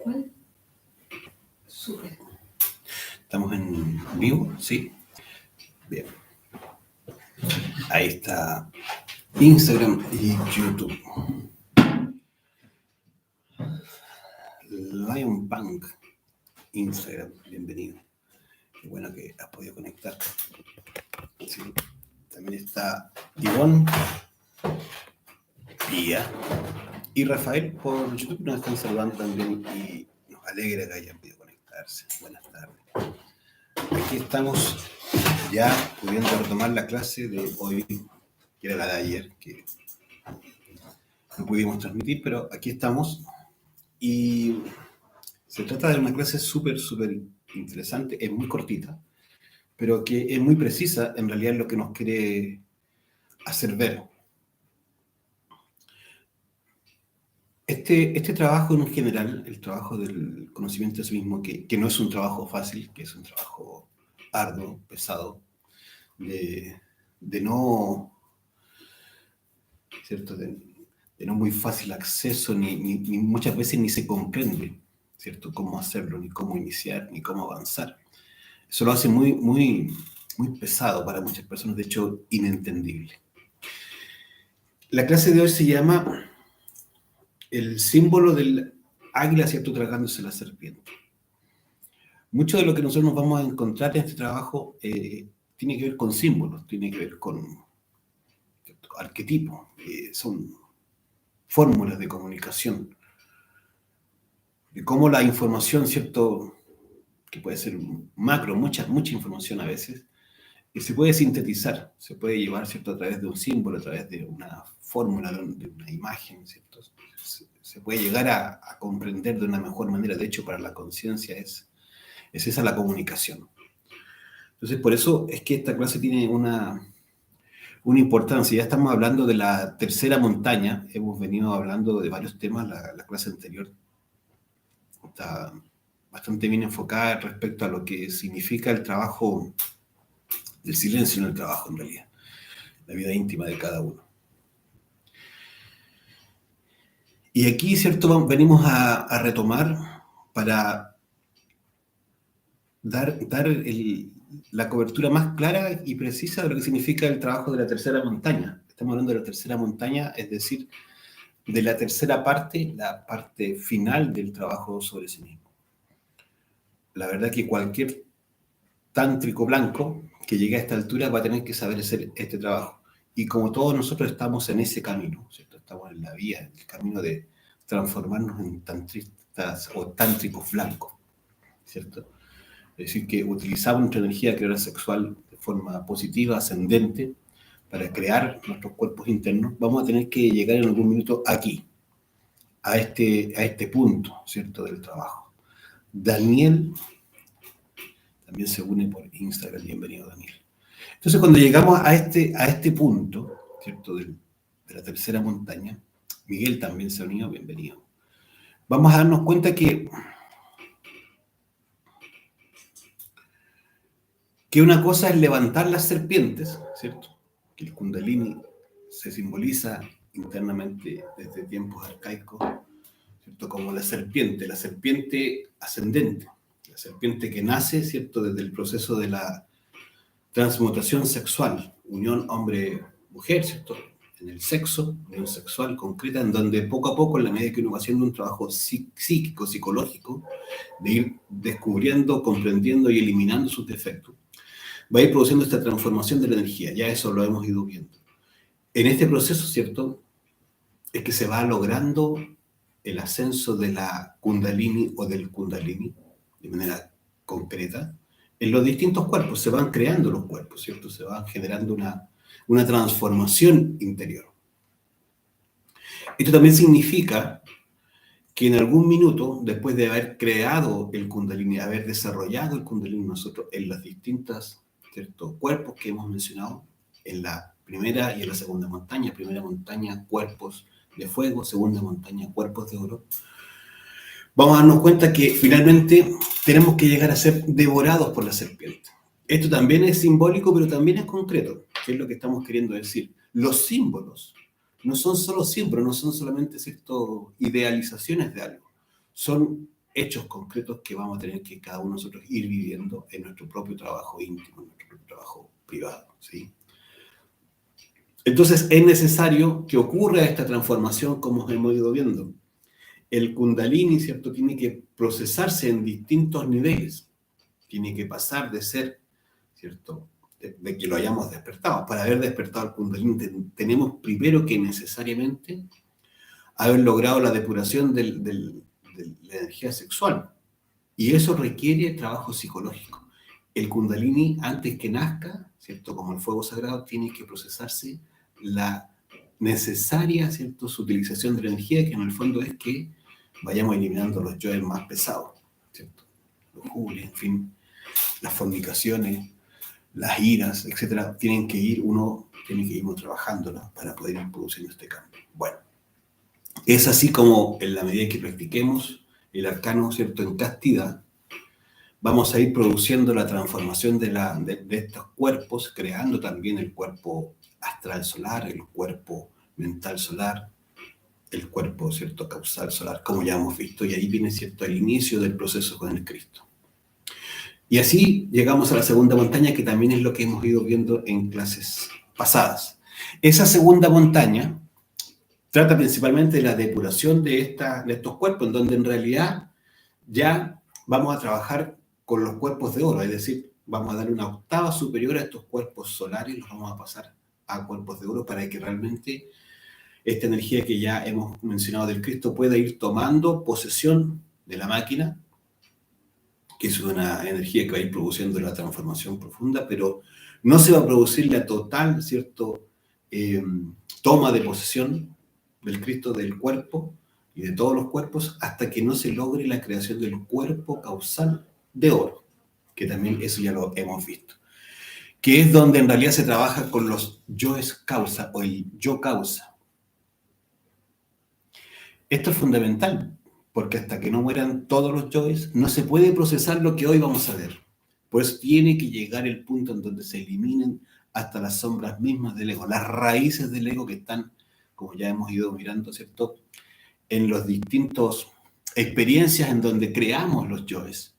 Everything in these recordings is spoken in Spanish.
¿Cuál? Súper. ¿Estamos en vivo? Sí. Bien. Ahí está Instagram y YouTube. Lion Punk, Instagram, bienvenido. Qué bueno que has podido conectar. Sí. También está Ivonne, Pía y Rafael por YouTube. Nos están saludando también y nos alegra que hayan podido conectarse. Buenas tardes. Aquí estamos ya pudiendo retomar la clase de hoy, que era la de ayer, que no pudimos transmitir, pero aquí estamos. Y se trata de una clase súper interesante, es muy cortita, pero que es muy precisa en realidad en lo que nos quiere hacer ver. Este trabajo en general, el trabajo del conocimiento de sí mismo, que no es un trabajo fácil, que es un trabajo arduo, pesado, de no, ¿cierto? De no muy fácil acceso, ni muchas veces ni se comprende, ¿cierto? Cómo hacerlo, ni cómo iniciar, ni cómo avanzar. Eso lo hace muy pesado para muchas personas, de hecho, inentendible. La clase de hoy se llama el símbolo del águila, ¿cierto?, tragándose la serpiente. Mucho de lo que nosotros nos vamos a encontrar en este trabajo tiene que ver con símbolos, tiene que ver con arquetipos, son fórmulas de comunicación, de cómo la información, ¿cierto?, que puede ser macro, mucha información a veces, y se puede sintetizar, se puede llevar, ¿cierto?, a través de un símbolo, a través de una fórmula, de una imagen, ¿cierto? Se puede llegar a comprender de una mejor manera. De hecho, para la conciencia es esa la comunicación. Entonces, por eso es que esta clase tiene una importancia. Ya estamos hablando de la tercera montaña, hemos venido hablando de varios temas, la clase anterior está bastante bien enfocada respecto a lo que significa el trabajo del silencio en el trabajo, en realidad, la vida íntima de cada uno. Y aquí, ¿cierto?, venimos a retomar para dar la cobertura más clara y precisa de lo que significa el trabajo de la tercera montaña. Estamos hablando de la tercera montaña, es decir, de la tercera parte, la parte final del trabajo sobre sí mismo. La verdad que cualquier tántrico blanco que llegue a esta altura va a tener que saber hacer este trabajo. Y como todos nosotros estamos en ese camino, ¿cierto? Estamos en la vía, en el camino de transformarnos en tantristas o tántricos blancos, ¿cierto? Es decir, que utilizamos nuestra energía creadora sexual de forma positiva, ascendente, para crear nuestros cuerpos internos. Vamos a tener que llegar en algún minuto aquí, a este punto, ¿cierto?, del trabajo. Daniel también se une por Instagram. Bienvenido, Daniel. Entonces, cuando llegamos a este punto, ¿cierto?, de la tercera montaña, Miguel también se ha unido. Bienvenido. Vamos a darnos cuenta que una cosa es levantar las serpientes, ¿cierto? Que el Kundalini se simboliza internamente desde tiempos arcaicos, ¿cierto?, como la serpiente ascendente, la serpiente que nace, ¿cierto?, desde el proceso de la transmutación sexual, unión hombre-mujer, ¿cierto?, en el sexo, unión sexual concreta, en donde poco a poco, en la medida que uno va haciendo un trabajo psíquico, psicológico, de ir descubriendo, comprendiendo y eliminando sus defectos, va a ir produciendo esta transformación de la energía. Ya eso lo hemos ido viendo. En este proceso, ¿cierto?, es que se va logrando el ascenso de la Kundalini o del Kundalini de manera concreta en los distintos cuerpos. Se van creando los cuerpos, ¿cierto? Se va generando una transformación interior. Esto también significa que en algún minuto, después de haber creado el Kundalini, haber desarrollado el Kundalini nosotros en los distintos, ¿cierto?, cuerpos que hemos mencionado, en la primera y en la segunda montaña. Primera montaña, cuerpos de fuego; segunda montaña, cuerpos de oro. Vamos a darnos cuenta que finalmente tenemos que llegar a ser devorados por la serpiente. Esto también es simbólico, pero también es concreto, que es lo que estamos queriendo decir. Los símbolos no son solo símbolos, no son solamente, ¿cierto?, idealizaciones de algo. Son hechos concretos que vamos a tener que cada uno de nosotros ir viviendo en nuestro propio trabajo íntimo, en nuestro propio trabajo privado, ¿sí? Entonces es necesario que ocurra esta transformación como hemos ido viendo. El Kundalini, ¿cierto?, tiene que procesarse en distintos niveles. Tiene que pasar de ser, ¿cierto?, de que lo hayamos despertado. Para haber despertado el Kundalini tenemos primero que necesariamente haber logrado la depuración de la energía sexual. Y eso requiere trabajo psicológico. El Kundalini, antes que nazca, ¿cierto?, como el fuego sagrado, tiene que procesarse la necesaria, ¿cierto?, su utilización de la energía, que en el fondo es que vayamos eliminando los yoes más pesados, ¿cierto? Los jules, en fin, las fornicaciones, las iras, etcétera, uno tiene que ir trabajándolas para poder ir produciendo este cambio. Bueno, es así como en la medida que practiquemos el arcano, ¿cierto?, en castidad, vamos a ir produciendo la transformación de estos cuerpos, creando también el cuerpo astral solar, el cuerpo mental solar, el cuerpo, ¿cierto?, causal solar, como ya hemos visto, y ahí viene, ¿cierto?, el inicio del proceso con el Cristo. Y así llegamos a la segunda montaña, que también es lo que hemos ido viendo en clases pasadas. Esa segunda montaña trata principalmente de la depuración de estos cuerpos, en donde en realidad ya vamos a trabajar con los cuerpos de oro, es decir, vamos a darle una octava superior a estos cuerpos solares, los vamos a pasar a cuerpos de oro para que realmente esta energía que ya hemos mencionado del Cristo pueda ir tomando posesión de la máquina, que es una energía que va a ir produciendo la transformación profunda, pero no se va a producir la total, ¿cierto?, toma de posesión del Cristo del cuerpo y de todos los cuerpos hasta que no se logre la creación del cuerpo causal de oro, que también eso ya lo hemos visto, que es donde en realidad se trabaja con los yoes causa o el yo causa. Esto es fundamental, porque hasta que no mueran todos los yoes, no se puede procesar lo que hoy vamos a ver. Pues tiene que llegar el punto en donde se eliminen hasta las sombras mismas del ego, las raíces del ego que están, como ya hemos ido mirando, ¿cierto?, en los distintos experiencias en donde creamos los yoes.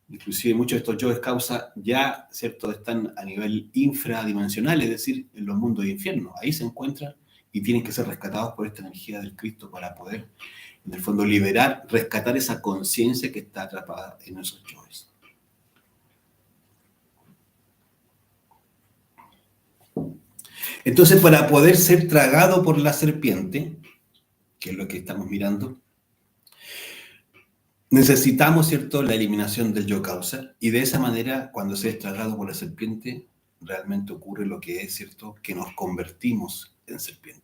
Inclusive muchos de estos yoes causa ya, ¿cierto?, están a nivel infradimensional, es decir, en los mundos de infierno. Ahí se encuentran y tienen que ser rescatados por esta energía del Cristo para poder, en el fondo, liberar, rescatar esa conciencia que está atrapada en esos yoes. Entonces, para poder ser tragado por la serpiente, que es lo que estamos mirando, necesitamos, ¿cierto?, la eliminación del yo causa, y de esa manera, cuando se es tragado por la serpiente, realmente ocurre lo que es, ¿cierto?, que nos convertimos en serpientes.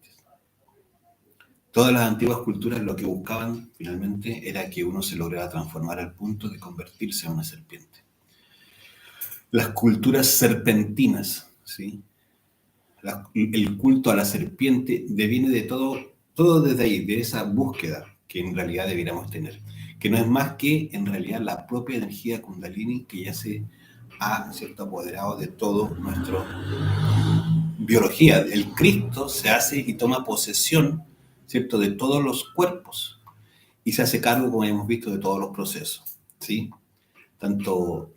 Todas las antiguas culturas lo que buscaban, finalmente, era que uno se lograra transformar al punto de convertirse en una serpiente. Las culturas serpentinas, ¿sí?, el culto a la serpiente deviene de todo desde ahí, de esa búsqueda que en realidad debiéramos tener, que no es más que en realidad la propia energía Kundalini que ya se ha, ¿cierto?, apoderado de toda nuestra biología. El Cristo se hace y toma posesión, ¿cierto?, de todos los cuerpos y se hace cargo, como hemos visto, de todos los procesos, ¿sí? Tanto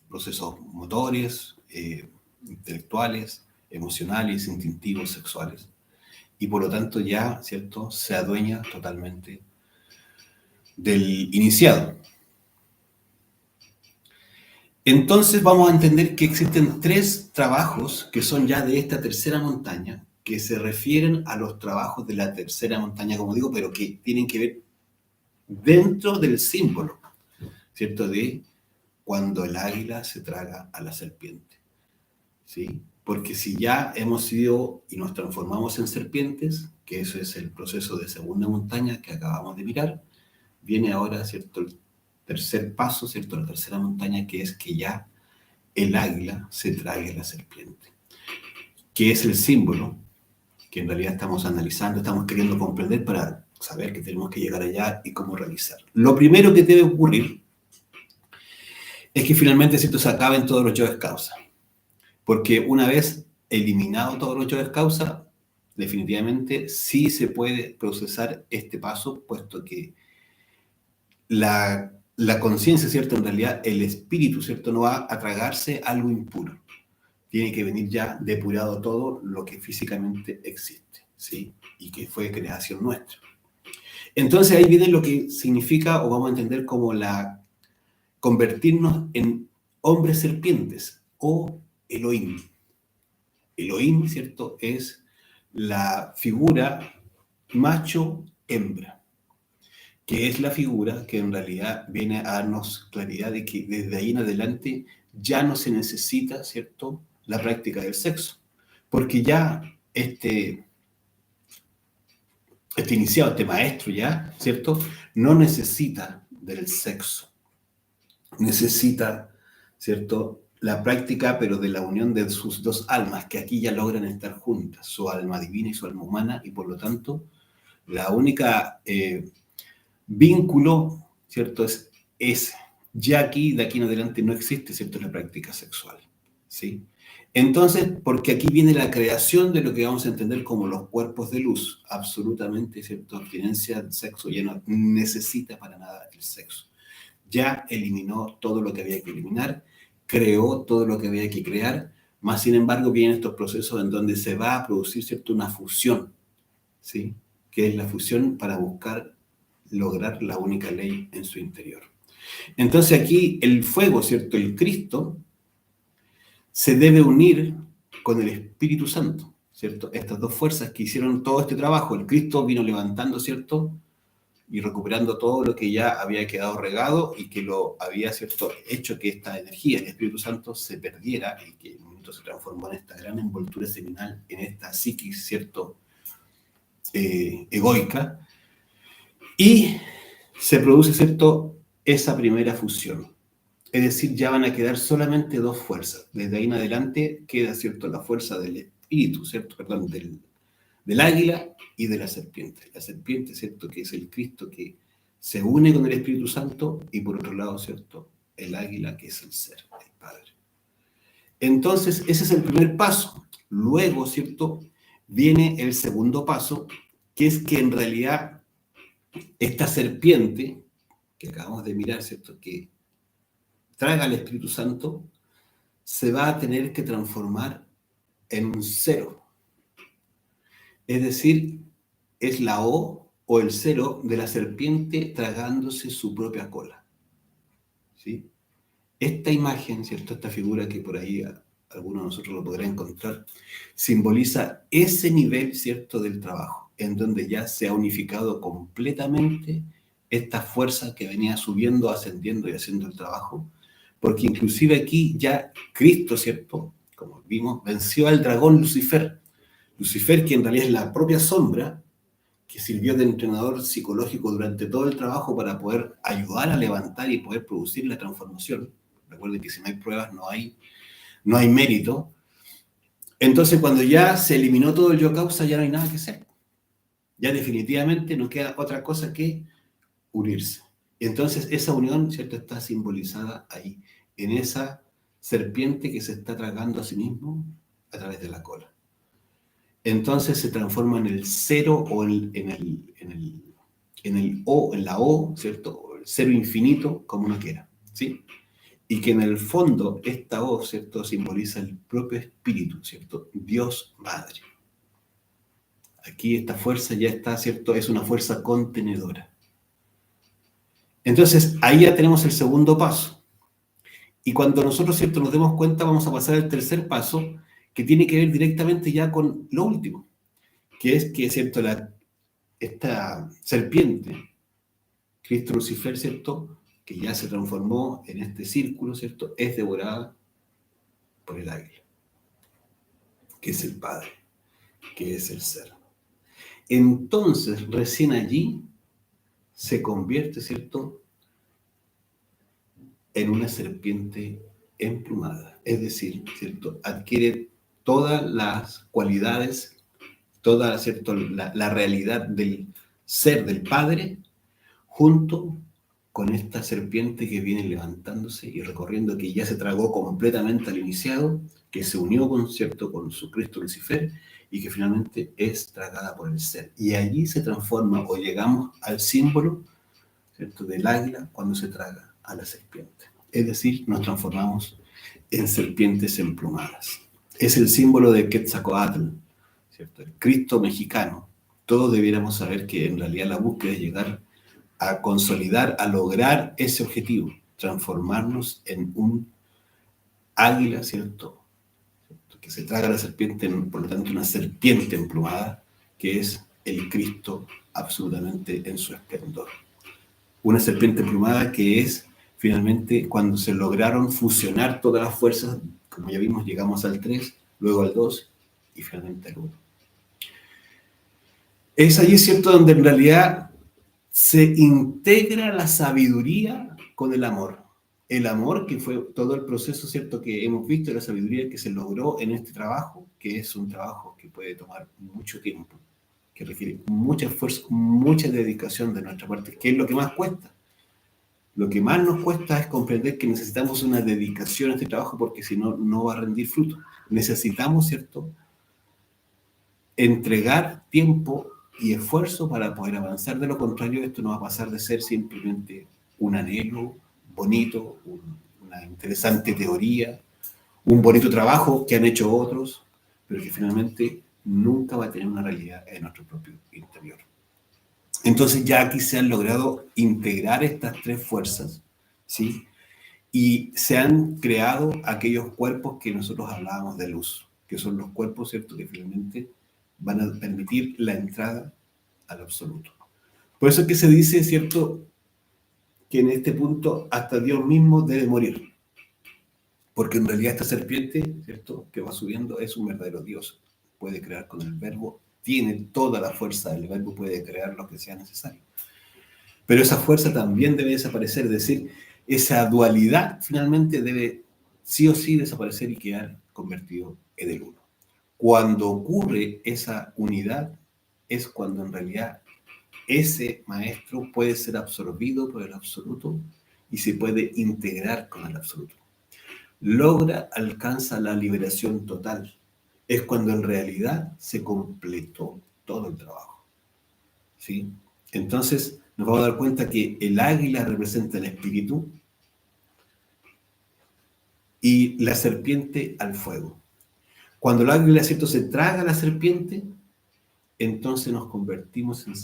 procesos motores, intelectuales, emocionales, instintivos, sexuales. Y por lo tanto ya, ¿cierto?, se adueña totalmente del iniciado. Entonces vamos a entender que existen 3 trabajos que son ya de esta tercera montaña, que se refieren a los trabajos de la tercera montaña, como digo, pero que tienen que ver dentro del símbolo, ¿cierto?, de cuando el águila se traga a la serpiente, ¿sí? Porque si ya hemos ido y nos transformamos en serpientes, que eso es el proceso de segunda montaña que acabamos de mirar, viene ahora, ¿cierto?, el tercer paso, ¿cierto?, la tercera montaña, que es que ya el águila se trague a la serpiente, que es el símbolo que en realidad estamos analizando, estamos queriendo comprender para saber que tenemos que llegar allá y cómo realizar. Lo primero que debe ocurrir es que finalmente, ¿cierto?, se acaben todos los yoes causa. Porque una vez eliminado todos los yoes causa, definitivamente sí se puede procesar este paso, puesto que la conciencia, ¿cierto? En realidad el espíritu, ¿cierto? No va a tragarse algo impuro. Tiene que venir ya depurado todo lo que físicamente existe, ¿sí? Y que fue creación nuestra. Entonces ahí viene lo que significa, o vamos a entender como convertirnos en hombres serpientes, o Elohim. Elohim, ¿cierto? Es la figura macho-hembra, que es la figura que en realidad viene a darnos claridad de que desde ahí en adelante ya no se necesita, ¿cierto?, la práctica del sexo, porque ya iniciado, este maestro ya, ¿cierto?, no necesita del sexo, necesita, ¿cierto?, la práctica, pero de la unión de sus dos almas, que aquí ya logran estar juntas, su alma divina y su alma humana, y por lo tanto, la única vínculo, ¿cierto?, es ese. Ya aquí, de aquí en adelante, no existe, ¿cierto?, la práctica sexual, ¿sí? Entonces, porque aquí viene la creación de lo que vamos a entender como los cuerpos de luz, absolutamente, ¿cierto?, abstinencia del sexo, ya no necesita para nada el sexo. Ya eliminó todo lo que había que eliminar, creó todo lo que había que crear, más sin embargo vienen estos procesos en donde se va a producir, ¿cierto?, una fusión, ¿sí?, que es la fusión para buscar lograr la única ley en su interior. Entonces aquí el fuego, ¿cierto?, el Cristo, se debe unir con el Espíritu Santo, ¿cierto? Estas dos fuerzas que hicieron todo este trabajo. El Cristo vino levantando, ¿cierto?, y recuperando todo lo que ya había quedado regado y que lo había, ¿cierto?, hecho que esta energía, el Espíritu Santo, se perdiera y que en un momento se transformó en esta gran envoltura seminal, en esta psiquis, ¿cierto?, egoica, y se produce, ¿cierto?, esa primera fusión. Es decir, ya van a quedar solamente dos fuerzas. Desde ahí en adelante queda, ¿cierto?, la fuerza del espíritu, ¿cierto?, perdón, del águila y de la serpiente. La serpiente, ¿cierto?, que es el Cristo que se une con el Espíritu Santo, y por otro lado, ¿cierto?, el águila, que es el ser, el Padre. Entonces, ese es el primer paso. Luego, ¿cierto?, viene el segundo paso, que es que en realidad esta serpiente que acabamos de mirar, ¿cierto?, que traga al Espíritu Santo, se va a tener que transformar en un cero. Es decir, es la o el cero de la serpiente tragándose su propia cola, ¿sí? Esta imagen, ¿cierto?, esta figura que por ahí alguno de nosotros lo podrá encontrar, simboliza ese nivel, ¿cierto?, del trabajo, en donde ya se ha unificado completamente esta fuerza que venía subiendo, ascendiendo y haciendo el trabajo, porque inclusive aquí ya Cristo, ¿cierto?, como vimos, venció al dragón Lucifer. Lucifer, que en realidad es la propia sombra, que sirvió de entrenador psicológico durante todo el trabajo para poder ayudar a levantar y poder producir la transformación. Recuerden que si no hay pruebas no hay mérito. Entonces, cuando ya se eliminó todo el yo causa, ya no hay nada que hacer. Ya definitivamente no queda otra cosa que unirse. Entonces, esa unión, ¿cierto?, está simbolizada ahí, en esa serpiente que se está tragando a sí mismo a través de la cola. Entonces se transforma en el cero, o en la O, ¿cierto?, o el cero infinito, como uno quiera, ¿sí? Y que en el fondo esta O, ¿cierto?, simboliza el propio espíritu, ¿cierto?, Dios Madre. Aquí esta fuerza ya está, ¿cierto?, es una fuerza contenedora. Entonces, ahí ya tenemos el segundo paso. Y cuando nosotros, ¿cierto?, nos demos cuenta, vamos a pasar al tercer paso, que tiene que ver directamente ya con lo último, que es que, ¿cierto?, esta serpiente, Cristo Lucifer, ¿cierto?, que ya se transformó en este círculo, ¿cierto?, es devorada por el águila, que es el Padre, que es el ser. Entonces, recién allí se convierte, ¿cierto?, en una serpiente emplumada. Es decir, ¿cierto?, adquiere todas las cualidades, toda, ¿cierto?, la realidad del ser del Padre, junto con esta serpiente que viene levantándose y recorriendo, que ya se tragó completamente al iniciado, que se unió con, ¿cierto?, con su Cristo Lucifer, y que finalmente es tragada por el ser. Y allí se transforma o llegamos al símbolo, ¿cierto?, del águila cuando se traga a la serpiente. Es decir, nos transformamos en serpientes emplumadas. Es el símbolo de Quetzalcóatl, ¿cierto?, el Cristo mexicano. Todos debiéramos saber que en realidad la búsqueda es llegar a consolidar, a lograr ese objetivo, transformarnos en un águila, ¿cierto?, que se traga a la serpiente, por lo tanto una serpiente emplumada, que es el Cristo absolutamente en su esplendor. Una serpiente emplumada que es finalmente cuando se lograron fusionar todas las fuerzas, como ya vimos, llegamos al 3, luego al 2 y finalmente al 1. Es allí, ¿cierto?, donde en realidad se integra la sabiduría con el amor. El amor, que fue todo el proceso, ¿cierto?, que hemos visto, la sabiduría que se logró en este trabajo, que es un trabajo que puede tomar mucho tiempo, que requiere mucho esfuerzo, mucha dedicación de nuestra parte. ¿Qué es lo que más cuesta? Lo que más nos cuesta es comprender que necesitamos una dedicación a este trabajo, porque si no, no va a rendir fruto. Necesitamos, ¿cierto?, entregar tiempo y esfuerzo para poder avanzar. De lo contrario, esto no va a pasar de ser simplemente un anhelo bonito, una interesante teoría, un bonito trabajo que han hecho otros, pero que finalmente nunca va a tener una realidad en nuestro propio interior. Entonces ya aquí se han logrado integrar estas tres fuerzas, ¿sí?, y se han creado aquellos cuerpos que nosotros hablábamos de luz, que son los cuerpos, ¿cierto?, que finalmente van a permitir la entrada al absoluto. Por eso es que se dice, ¿cierto?, que en este punto hasta Dios mismo debe morir, porque en realidad esta serpiente, ¿cierto?, que va subiendo es un verdadero Dios. Puede crear con el verbo, tiene toda la fuerza del verbo, puede crear lo que sea necesario. Pero esa fuerza también debe desaparecer, es decir, esa dualidad finalmente debe sí o sí desaparecer y quedar convertido en el uno. Cuando ocurre esa unidad es cuando en realidad ese maestro puede ser absorbido por el absoluto y se puede integrar con el absoluto. Alcanza la liberación total. Es cuando en realidad se completó todo el trabajo, ¿sí? Entonces nos vamos a dar cuenta que el águila representa el espíritu y la serpiente al fuego. Cuando el águila, ¿cierto?, se traga a la serpiente, entonces nos convertimos en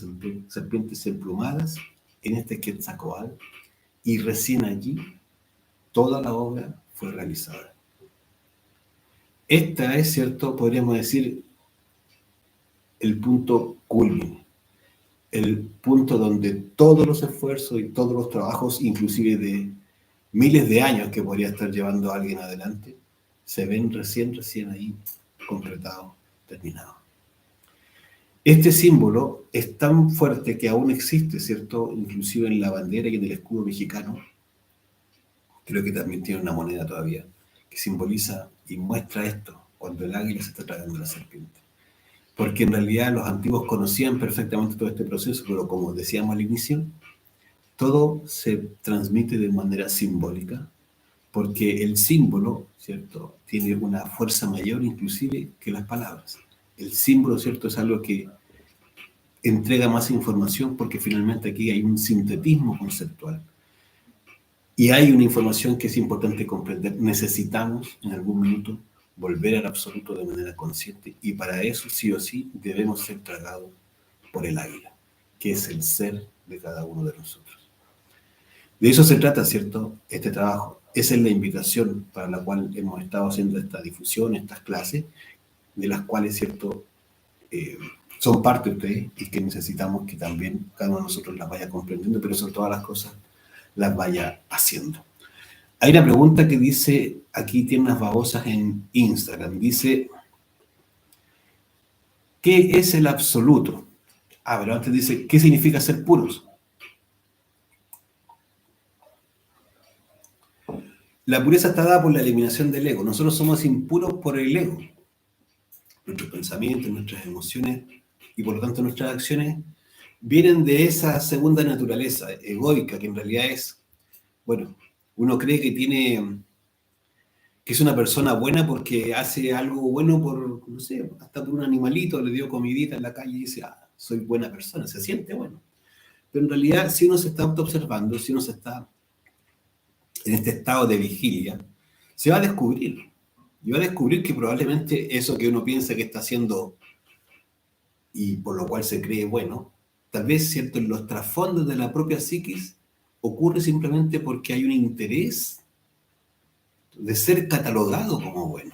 serpientes emplumadas, en este Quetzalcóatl, y recién allí toda la obra fue realizada. Esta es, ¿cierto?, podríamos decir, el punto culmine, el punto donde todos los esfuerzos y todos los trabajos, inclusive de miles de años que podría estar llevando a alguien adelante, se ven recién ahí concretados, terminados. Este símbolo es tan fuerte que aún existe, ¿cierto?, inclusive en la bandera y en el escudo mexicano. Creo que también tiene una moneda todavía que simboliza y muestra esto, cuando el águila se está tragando a la serpiente. Porque en realidad los antiguos conocían perfectamente todo este proceso, pero como decíamos al inicio, todo se transmite de manera simbólica, porque el símbolo, ¿cierto?, tiene una fuerza mayor inclusive que las palabras. El símbolo, ¿cierto?, es algo que entrega más información, porque finalmente aquí hay un sintetismo conceptual. Y hay una información que es importante comprender. Necesitamos en algún minuto volver al absoluto de manera consciente, y para eso sí o sí debemos ser tragados por el águila, que es el ser de cada uno de nosotros. De eso se trata, ¿cierto?, este trabajo. Esa es la invitación para la cual hemos estado haciendo esta difusión, estas clases, de las cuales, ¿cierto?, son parte de ustedes y que necesitamos que también cada uno de nosotros las vaya comprendiendo, pero sobre todas las cosas las vaya haciendo. Hay una pregunta que dice, aquí tiene unas babosas en Instagram, dice, ¿qué es el absoluto? Pero antes dice, ¿qué significa ser puros? La pureza está dada por la eliminación del ego. Nosotros somos impuros por el ego. Nuestros pensamientos, nuestras emociones y por lo tanto nuestras acciones vienen de esa segunda naturaleza egoica, que en realidad es, bueno, uno cree que tiene que es una persona buena porque hace algo bueno por, no sé, hasta por un animalito, le dio comidita en la calle y dice, ah, soy buena persona, se siente bueno. Pero en realidad, si uno se está autoobservando, si uno se está en este estado de vigilia, se va a descubrir. Y va a descubrir que probablemente eso que uno piensa que está haciendo y por lo cual se cree bueno, tal vez, ¿cierto?, en los trasfondos de la propia psiquis ocurre simplemente porque hay un interés de ser catalogado como bueno.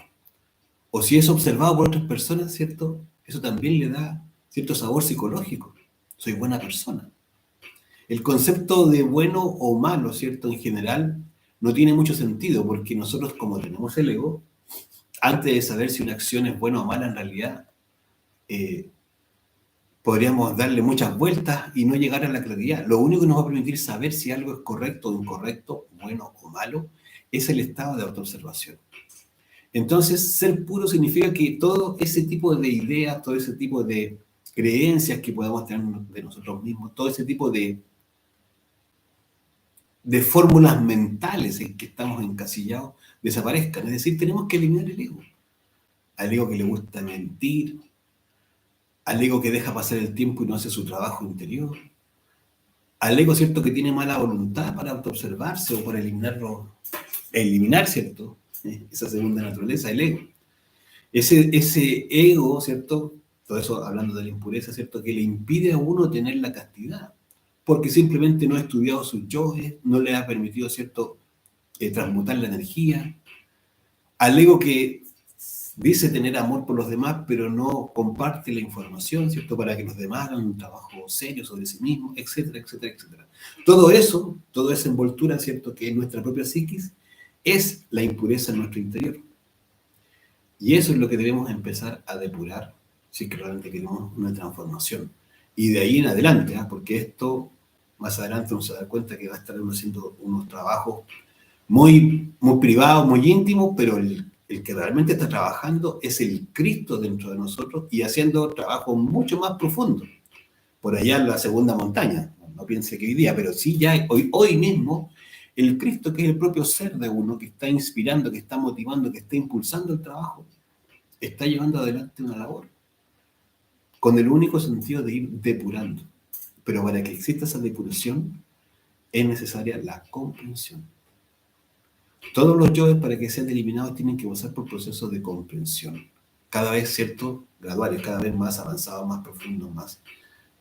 O si es observado por otras personas, ¿cierto? Eso también le da cierto sabor psicológico. Soy buena persona. El concepto de bueno o malo, ¿cierto?, en general, no tiene mucho sentido porque nosotros, como tenemos el ego, antes de saber si una acción es buena o mala, en realidad eh, podríamos darle muchas vueltas y no llegar a la claridad. Lo único que nos va a permitir saber si algo es correcto o incorrecto, bueno o malo, es el estado de autoobservación. Entonces, ser puro significa que todo ese tipo de ideas, todo ese tipo de creencias que podamos tener de nosotros mismos, todo ese tipo de fórmulas mentales en que estamos encasillados, desaparezcan. Es decir, tenemos que eliminar el ego. Al ego que le gusta mentir, al ego que deja pasar el tiempo y no hace su trabajo interior, al ego, ¿cierto?, que tiene mala voluntad para autoobservarse o para eliminar, ¿cierto?, esa segunda naturaleza, el ego. Ese ego, ¿cierto?, todo eso hablando de la impureza, ¿cierto?, que le impide a uno tener la castidad, porque simplemente no ha estudiado sus yoes, no le ha permitido, ¿cierto?, transmutar la energía. Al ego que dice tener amor por los demás, pero no comparte la información, ¿cierto?, para que los demás hagan un trabajo serio sobre sí mismos, etcétera, etcétera, etcétera. Todo eso, toda esa envoltura, ¿cierto?, que es nuestra propia psiquis, es la impureza en nuestro interior. Y eso es lo que debemos empezar a depurar si es que realmente queremos una transformación. Y de ahí en adelante, porque esto, más adelante uno se da cuenta que va a estar uno haciendo unos trabajos muy, muy privados, muy íntimos, pero el que realmente está trabajando es el Cristo dentro de nosotros y haciendo trabajos mucho más profundos. Por allá en la segunda montaña, no piense que hoy día, pero sí ya hoy mismo, el Cristo, que es el propio ser de uno, que está inspirando, que está motivando, que está impulsando el trabajo, está llevando adelante una labor con el único sentido de ir depurando. Pero para que exista esa depuración es necesaria la comprensión. Todos los yoes, para que sean eliminados, tienen que pasar por procesos de comprensión. Cada vez, ¿cierto?, graduales, cada vez más avanzados, más profundos, más,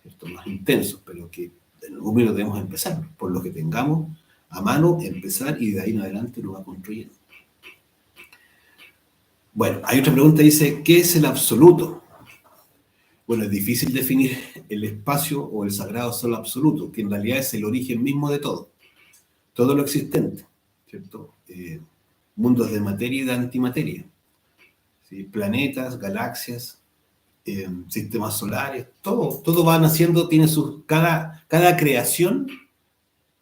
¿cierto?, más intensos, pero que en algún momento debemos empezar, por lo que tengamos a mano, empezar y de ahí en adelante lo va construyendo. Bueno, hay otra pregunta, dice, ¿qué es el absoluto? Bueno, es difícil definir el espacio o el sagrado solo absoluto, que en realidad es el origen mismo de todo lo existente, ¿cierto? Mundos de materia y de antimateria, ¿sí? Planetas, galaxias, sistemas solares, todo va naciendo, tiene cada creación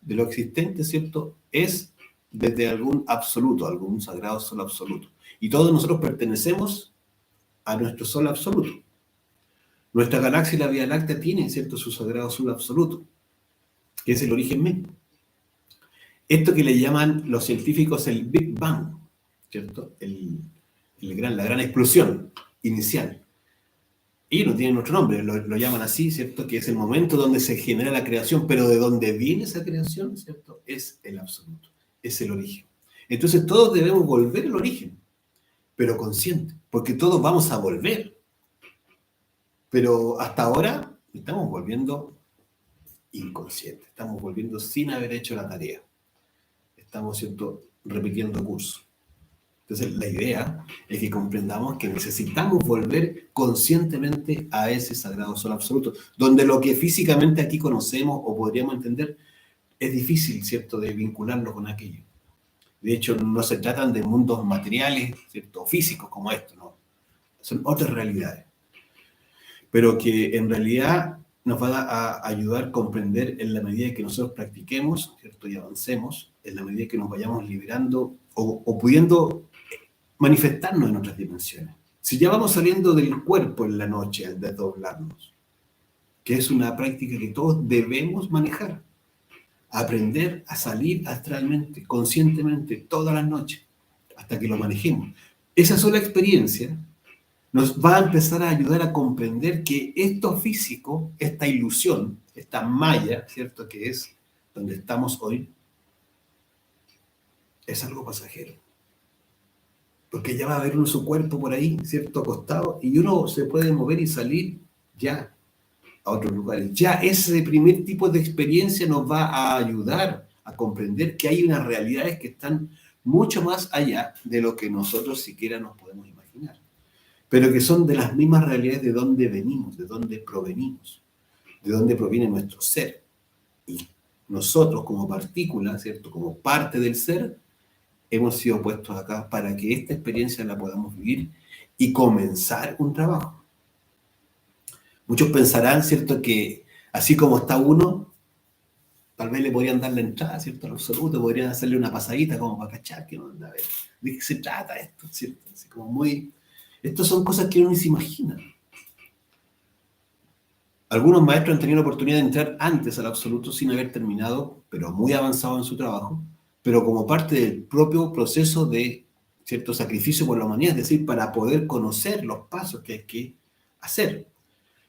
de lo existente, ¿cierto?, es desde algún absoluto, algún sagrado solo absoluto. Y todos nosotros pertenecemos a nuestro sol absoluto. Nuestra galaxia y la Vía Láctea tienen, ¿cierto?, su sagrado sol absoluto, que es el origen mismo. Esto que le llaman los científicos el Big Bang, ¿cierto?, la gran explosión inicial. Y no tienen otro nombre, lo llaman así, ¿cierto?, que es el momento donde se genera la creación, pero de donde viene esa creación, ¿cierto?, es el absoluto, es el origen. Entonces todos debemos volver al origen, pero consciente, porque todos vamos a volver. Pero hasta ahora estamos volviendo inconscientes, estamos volviendo sin haber hecho la tarea. Estamos, ¿cierto?, repitiendo curso. Entonces, la idea es que comprendamos que necesitamos volver conscientemente a ese sagrado sol absoluto, donde lo que físicamente aquí conocemos o podríamos entender es difícil, ¿cierto?, de vincularlo con aquello. De hecho, no se tratan de mundos materiales, ¿cierto?, físicos como esto, ¿no? Son otras realidades. Pero que en realidad nos va a ayudar a comprender en la medida que nosotros practiquemos, ¿cierto?, y avancemos, en la medida que nos vayamos liberando o pudiendo manifestarnos en otras dimensiones. Si ya vamos saliendo del cuerpo en la noche al desdoblarnos, que es una práctica que todos debemos manejar, aprender a salir astralmente, conscientemente, todas las noches, hasta que lo manejemos. Esa sola experiencia nos va a empezar a ayudar a comprender que esto físico, esta ilusión, esta malla, ¿cierto?, que es donde estamos hoy, es algo pasajero. Porque ya va a haber uno su cuerpo por ahí, ¿cierto?, acostado, y uno se puede mover y salir ya a otros lugares. Ya ese primer tipo de experiencia nos va a ayudar a comprender que hay unas realidades que están mucho más allá de lo que nosotros siquiera nos podemos imaginar, pero que son de las mismas realidades de donde venimos, de donde provenimos, de donde proviene nuestro ser. Y nosotros como partículas, ¿cierto?, como parte del ser, hemos sido puestos acá para que esta experiencia la podamos vivir y comenzar un trabajo. Muchos pensarán, ¿cierto?, que así como está uno, tal vez le podrían dar la entrada, ¿cierto?, al absoluto, podrían hacerle una pasadita como para cachar que no, a ver, ¿de qué se trata esto?, ¿cierto? Así como muy... Estas son cosas que uno ni se imagina. Algunos maestros han tenido la oportunidad de entrar antes al absoluto sin haber terminado, pero muy avanzado en su trabajo, pero como parte del propio proceso de cierto sacrificio por la humanidad, es decir, para poder conocer los pasos que hay que hacer.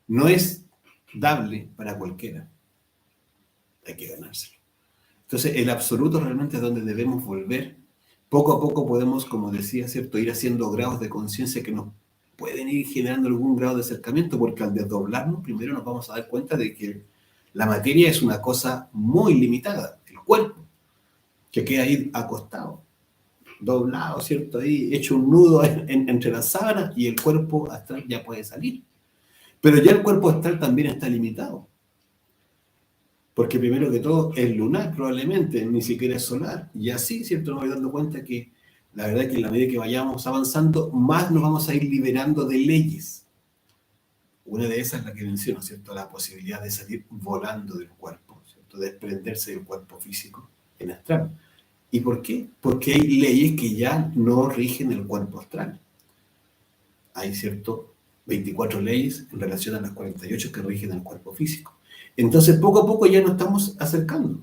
No es dable para cualquiera, hay que ganárselo. Entonces, el absoluto realmente es donde debemos volver. Poco a poco podemos, como decía, ¿cierto?, ir haciendo grados de conciencia que nos pueden ir generando algún grado de acercamiento, porque al desdoblarnos, primero nos vamos a dar cuenta de que la materia es una cosa muy limitada, el cuerpo, que queda ahí acostado, doblado, ¿cierto?, ahí hecho un nudo entre las sábanas, y el cuerpo astral ya puede salir. Pero ya el cuerpo astral también está limitado. Porque primero que todo es lunar probablemente, ni siquiera es solar. Y así, ¿cierto?, nos voy dando cuenta que la verdad es que en la medida que vayamos avanzando, más nos vamos a ir liberando de leyes. Una de esas es la que menciono, ¿cierto?, la posibilidad de salir volando del cuerpo, ¿cierto?, de desprenderse del cuerpo físico en astral. ¿Y por qué? Porque hay leyes que ya no rigen el cuerpo astral. Hay, ¿cierto?, 24 leyes en relación a las 48 que rigen el cuerpo físico. Entonces, poco a poco ya nos estamos acercando.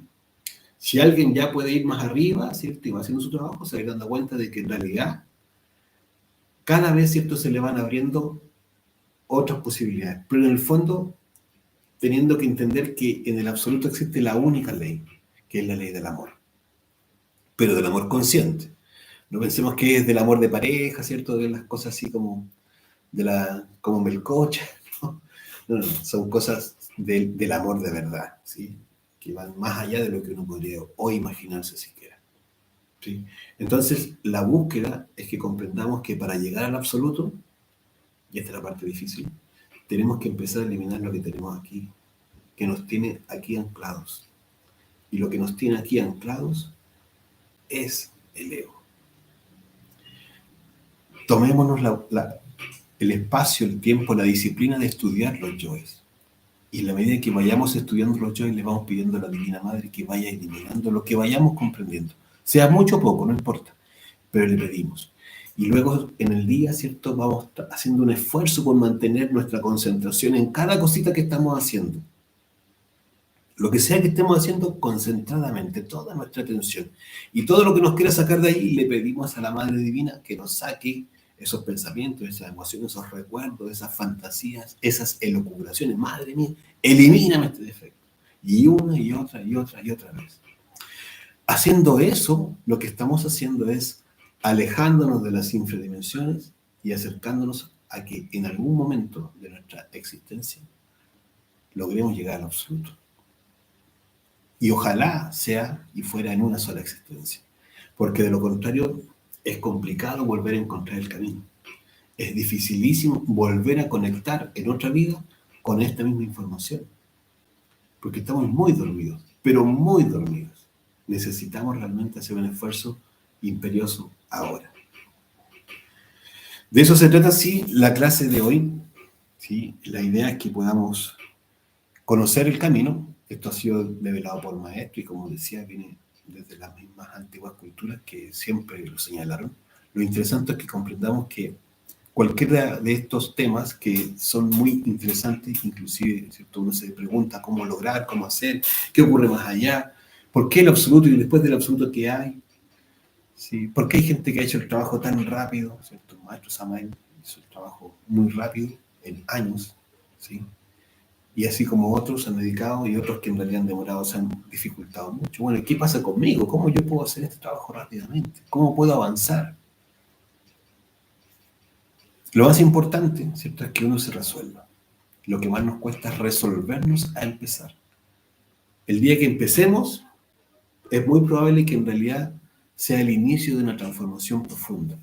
Si alguien ya puede ir más arriba, ¿cierto?, y va haciendo su trabajo, se va a ir dando cuenta de que en realidad cada vez, ¿cierto?, se le van abriendo otras posibilidades. Pero en el fondo, teniendo que entender que en el absoluto existe la única ley, que es la ley del amor. Pero del amor consciente. No pensemos que es del amor de pareja, ¿cierto?, de las cosas así como como melcocha, ¿no? No, son cosas del amor de verdad, ¿sí?, que van más allá de lo que uno podría hoy imaginarse siquiera, ¿sí? Entonces, la búsqueda es que comprendamos que para llegar al absoluto, y esta es la parte difícil, tenemos que empezar a eliminar lo que tenemos aquí, que nos tiene aquí anclados. Y lo que nos tiene aquí anclados es el ego. Tomémonos el espacio, el tiempo, la disciplina de estudiar los yoes. Y en la medida que vayamos estudiando los yoes, le vamos pidiendo a la Divina Madre que vaya eliminando lo que vayamos comprendiendo. Sea mucho o poco, no importa, pero le pedimos. Y luego en el día, ¿cierto?, vamos haciendo un esfuerzo por mantener nuestra concentración en cada cosita que estamos haciendo. Lo que sea que estemos haciendo, concentradamente, toda nuestra atención. Y todo lo que nos quiera sacar de ahí, le pedimos a la Madre Divina que nos saque esos pensamientos, esas emociones, esos recuerdos, esas fantasías, esas elucubraciones. Madre mía, elimíname este defecto. Y una y otra y otra y otra vez. Haciendo eso, lo que estamos haciendo es alejándonos de las infradimensiones y acercándonos a que en algún momento de nuestra existencia logremos llegar al absoluto. Y ojalá sea y fuera en una sola existencia. Porque de lo contrario es complicado volver a encontrar el camino. Es dificilísimo volver a conectar en otra vida con esta misma información. Porque estamos muy dormidos, pero muy dormidos. Necesitamos realmente hacer un esfuerzo imperioso ahora. De eso se trata, sí, la clase de hoy. ¿Sí? La idea es que podamos conocer el camino. Esto ha sido develado por maestros y, como decía, viene desde las mismas antiguas culturas que siempre lo señalaron. Lo interesante es que comprendamos que cualquiera de estos temas, que son muy interesantes, inclusive, ¿cierto?, uno se pregunta cómo lograr, cómo hacer, qué ocurre más allá, por qué el absoluto y después del absoluto qué hay, ¿sí? Porque hay gente que ha hecho el trabajo tan rápido, ¿cierto? El maestro Samael hizo el trabajo muy rápido, en años, ¿sí? Y así como otros se han dedicado y otros que en realidad han demorado, se han dificultado mucho. Bueno, ¿qué pasa conmigo? ¿Cómo yo puedo hacer este trabajo rápidamente? ¿Cómo puedo avanzar? Lo más importante, ¿cierto?, es que uno se resuelva. Lo que más nos cuesta es resolvernos a empezar. El día que empecemos, es muy probable que en realidad sea el inicio de una transformación profunda.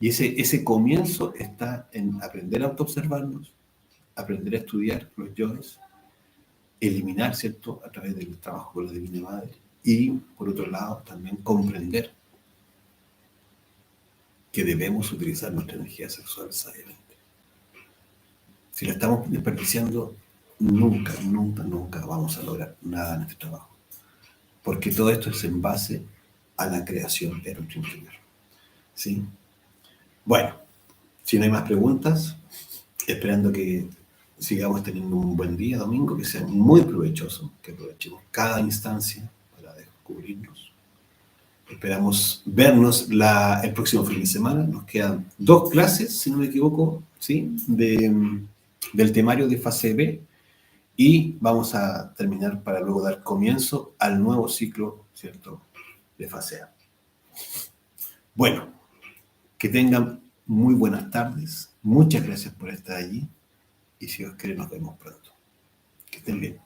Y ese comienzo está en aprender a autoobservarnos, aprender a estudiar los yoes, eliminar, ¿cierto?, a través del trabajo con la Divina Madre, y por otro lado también comprender que debemos utilizar nuestra energía sexual sabiamente. Si la estamos desperdiciando, nunca, nunca, nunca vamos a lograr nada en este trabajo. Porque todo esto es en base a la creación de nuestro interior. ¿Sí? Bueno, si no hay más preguntas, esperando que sigamos teniendo un buen día domingo, que sea muy provechoso, que aprovechemos cada instancia para descubrirnos. Esperamos vernos el próximo fin de semana. Nos quedan 2 clases, si no me equivoco, ¿sí?, del temario de fase B, y vamos a terminar para luego dar comienzo al nuevo ciclo, ¿cierto?, de fase A. Bueno, que tengan muy buenas tardes. Muchas gracias por estar allí y si Dios quiere nos vemos pronto. Que estén bien.